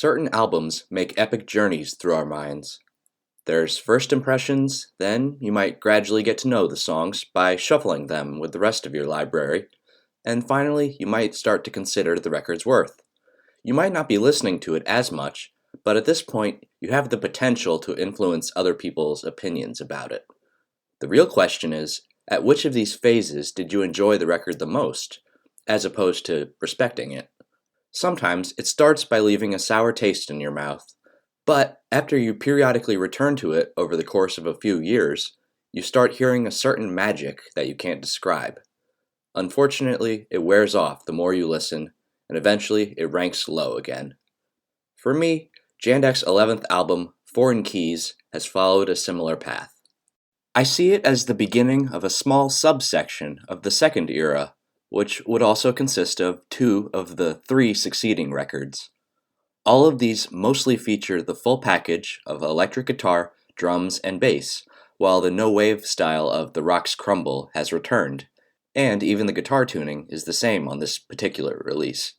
Certain albums make epic journeys through our minds. There's first impressions, then you might gradually get to know the songs by shuffling them with the rest of your library, and finally you might start to consider the record's worth. You might not be listening to it as much, but at this point you have the potential to influence other people's opinions about it. The real question is, at which of these phases did you enjoy the record the most, as opposed to respecting it? Sometimes it starts by leaving a sour taste in your mouth, but after you periodically return to it over the course of a few years, you start hearing a certain magic that you can't describe. Unfortunately, it wears off the more you listen, and eventually it ranks low again. For me, Jandek's 11th album, Foreign Keys, has followed a similar path. I see it as the beginning of a small subsection of the second era, which would also consist of 2 of the 3 succeeding records. All of these mostly feature the full package of electric guitar, drums, and bass, while the no-wave style of The Rocks Crumble has returned, and even the guitar tuning is the same on this particular release.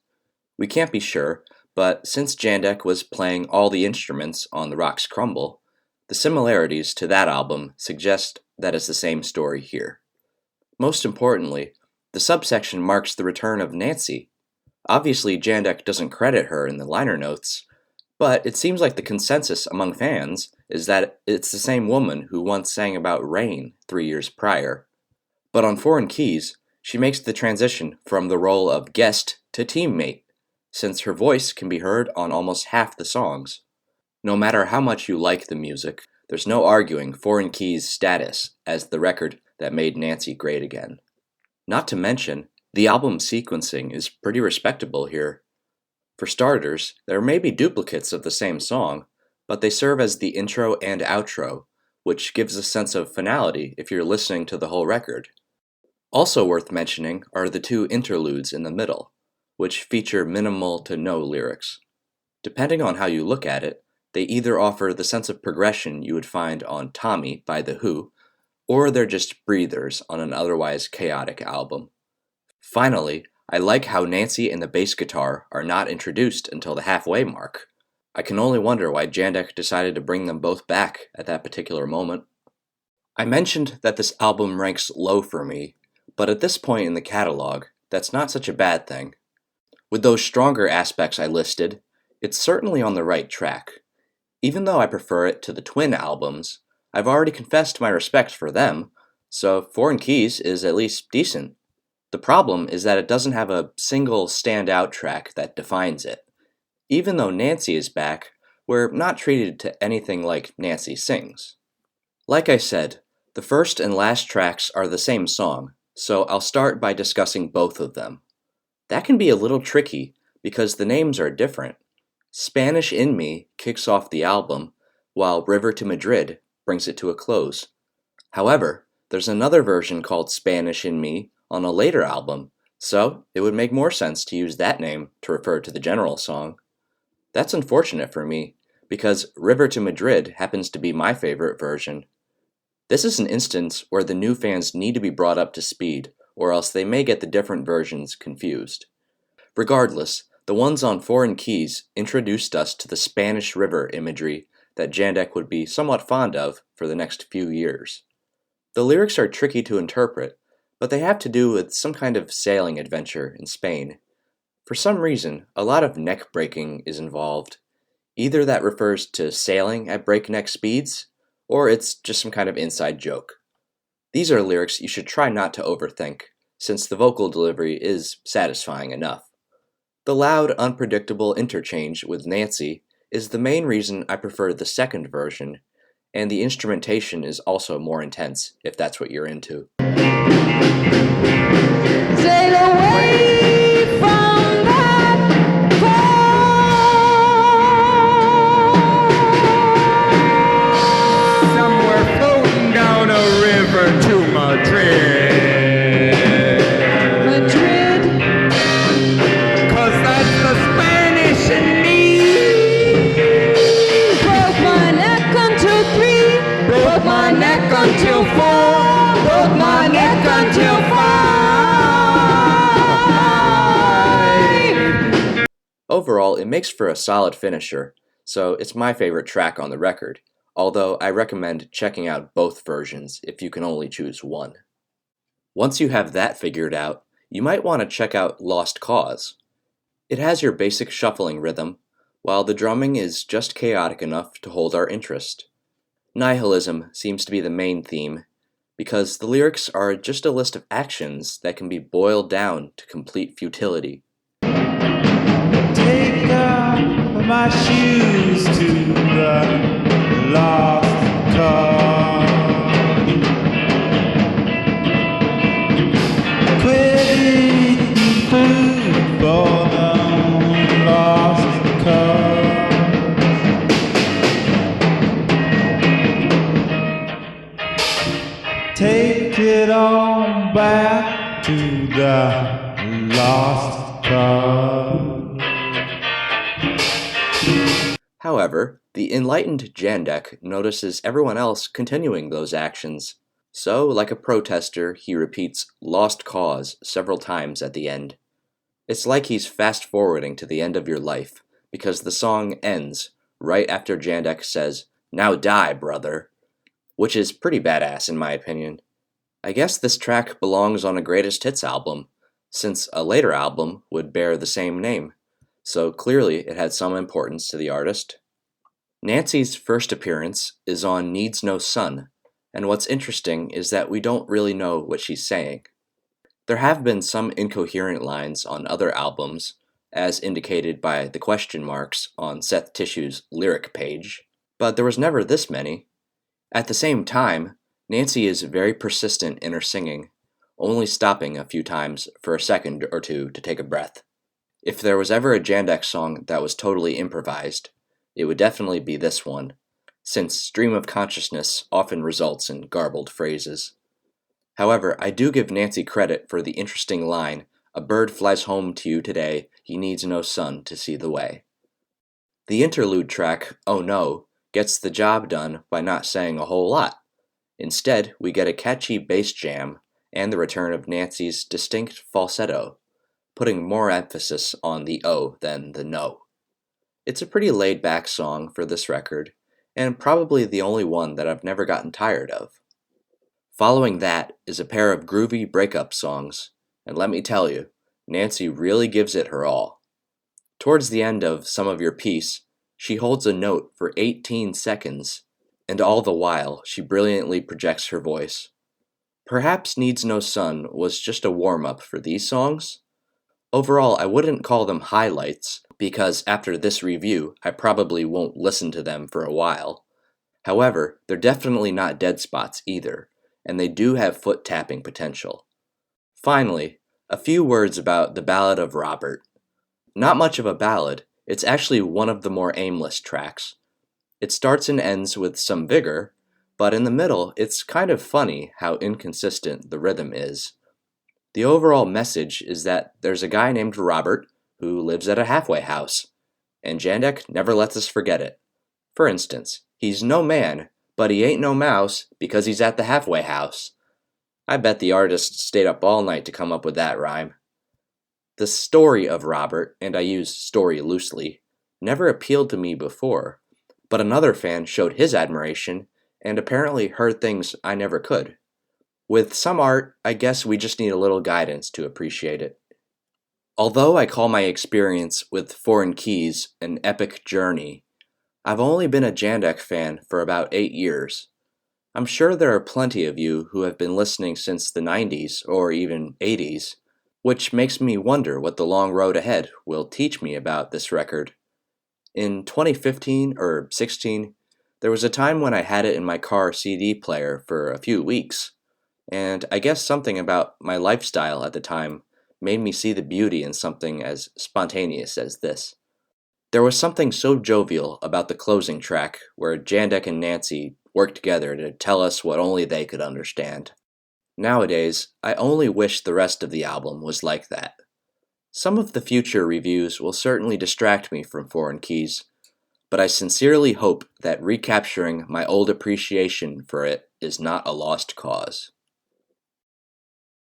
We can't be sure, but since Jandek was playing all the instruments on The Rocks Crumble, the similarities to that album suggest that it's the same story here. Most importantly, the subsection marks the return of Nancy. Obviously, Jandek doesn't credit her in the liner notes, but it seems like the consensus among fans is that it's the same woman who once sang about rain 3 years prior. But on Foreign Keys, she makes the transition from the role of guest to teammate, since her voice can be heard on almost half the songs. No matter how much you like the music, there's no arguing Foreign Keys' status as the record that made Nancy great again. Not to mention, the album sequencing is pretty respectable here. For starters, there may be duplicates of the same song, but they serve as the intro and outro, which gives a sense of finality if you're listening to the whole record. Also worth mentioning are the 2 interludes in the middle, which feature minimal to no lyrics. Depending on how you look at it, they either offer the sense of progression you would find on Tommy by The Who, or they're just breathers on an otherwise chaotic album. Finally, I like how Nancy and the bass guitar are not introduced until the halfway mark. I can only wonder why Jandek decided to bring them both back at that particular moment. I mentioned that this album ranks low for me, but at this point in the catalog, that's not such a bad thing. With those stronger aspects I listed, it's certainly on the right track. Even though I prefer it to the twin albums, I've already confessed my respect for them, so Foreign Keys is at least decent. The problem is that it doesn't have a single standout track that defines it. Even though Nancy is back, we're not treated to anything like Nancy sings. Like I said, the first and last tracks are the same song, so I'll start by discussing both of them. That can be a little tricky because the names are different. Spanish in Me kicks off the album, while River to Madrid brings it to a close. However, there's another version called Spanish in Me on a later album, so it would make more sense to use that name to refer to the general song. That's unfortunate for me, because River to Madrid happens to be my favorite version. This is an instance where the new fans need to be brought up to speed, or else they may get the different versions confused. Regardless, the ones on Foreign Keys introduced us to the Spanish River imagery that Jandek would be somewhat fond of for the next few years. The lyrics are tricky to interpret, but they have to do with some kind of sailing adventure in Spain. For some reason, a lot of neck breaking is involved. Either that refers to sailing at breakneck speeds, or it's just some kind of inside joke. These are lyrics you should try not to overthink, since the vocal delivery is satisfying enough. The loud, unpredictable interchange with Nancy is the main reason I prefer the second version, and the instrumentation is also more intense, if that's what you're into. Sail away from that port. Somewhere floating down a river to Madrid. Madrid. 'Cause that's the Spanish in me. Broke my neck until 3. Broke my neck until 4. Broke my neck until 5. Overall, it makes for a solid finisher, so it's my favorite track on the record, although I recommend checking out both versions if you can only choose one. Once you have that figured out, you might want to check out Lost Cause. It has your basic shuffling rhythm, while the drumming is just chaotic enough to hold our interest. Nihilism seems to be the main theme, because the lyrics are just a list of actions that can be boiled down to complete futility. Take off my shoes to the lost cause. Quit eating food for the lost cause. Take it on back to the lost cause. However, the enlightened Jandek notices everyone else continuing those actions, so, like a protester, he repeats "lost cause" several times at the end. It's like he's fast-forwarding to the end of your life, because the song ends right after Jandek says, "Now die, brother," which is pretty badass in my opinion. I guess this track belongs on a greatest hits album, since a later album would bear the same name, so clearly it had some importance to the artist. Nancy's first appearance is on Needs No Sun, and what's interesting is that we don't really know what she's saying. There have been some incoherent lines on other albums, as indicated by the question marks on Seth Tissue's lyric page, but there was never this many. At the same time, Nancy is very persistent in her singing, only stopping a few times for a second or two to take a breath. If there was ever a Jandek song that was totally improvised, it would definitely be this one, since stream of consciousness often results in garbled phrases. However, I do give Nancy credit for the interesting line, "A bird flies home to you today, he needs no sun to see the way." The interlude track, "Oh No," gets the job done by not saying a whole lot. Instead, we get a catchy bass jam and the return of Nancy's distinct falsetto, putting more emphasis on the "oh" than the "no." It's a pretty laid-back song for this record, and probably the only one that I've never gotten tired of. Following that is a pair of groovy breakup songs, and let me tell you, Nancy really gives it her all. Towards the end of Some of Your Piece, she holds a note for 18 seconds, and all the while she brilliantly projects her voice. Perhaps Needs No Sun was just a warm-up for these songs. Overall, I wouldn't call them highlights, because after this review, I probably won't listen to them for a while. However, they're definitely not dead spots either, and they do have foot-tapping potential. Finally, a few words about the Ballad of Robert. Not much of a ballad, it's actually one of the more aimless tracks. It starts and ends with some vigor, but in the middle, it's kind of funny how inconsistent the rhythm is. The overall message is that there's a guy named Robert who lives at a halfway house, and Jandek never lets us forget it. For instance, he's no man, but he ain't no mouse because he's at the halfway house. I bet the artist stayed up all night to come up with that rhyme. The story of Robert, and I use story loosely, never appealed to me before, but another fan showed his admiration and apparently heard things I never could. With some art, I guess we just need a little guidance to appreciate it. Although I call my experience with Foreign Keys an epic journey, I've only been a Jandek fan for about 8 years. I'm sure there are plenty of you who have been listening since the 90s or even 80s, which makes me wonder what the long road ahead will teach me about this record. In 2015 or 16, there was a time when I had it in my car CD player for a few weeks, and I guess something about my lifestyle at the time made me see the beauty in something as spontaneous as this. There was something so jovial about the closing track where Jandek and Nancy worked together to tell us what only they could understand. Nowadays, I only wish the rest of the album was like that. Some of the future reviews will certainly distract me from Foreign Keys, but I sincerely hope that recapturing my old appreciation for it is not a lost cause.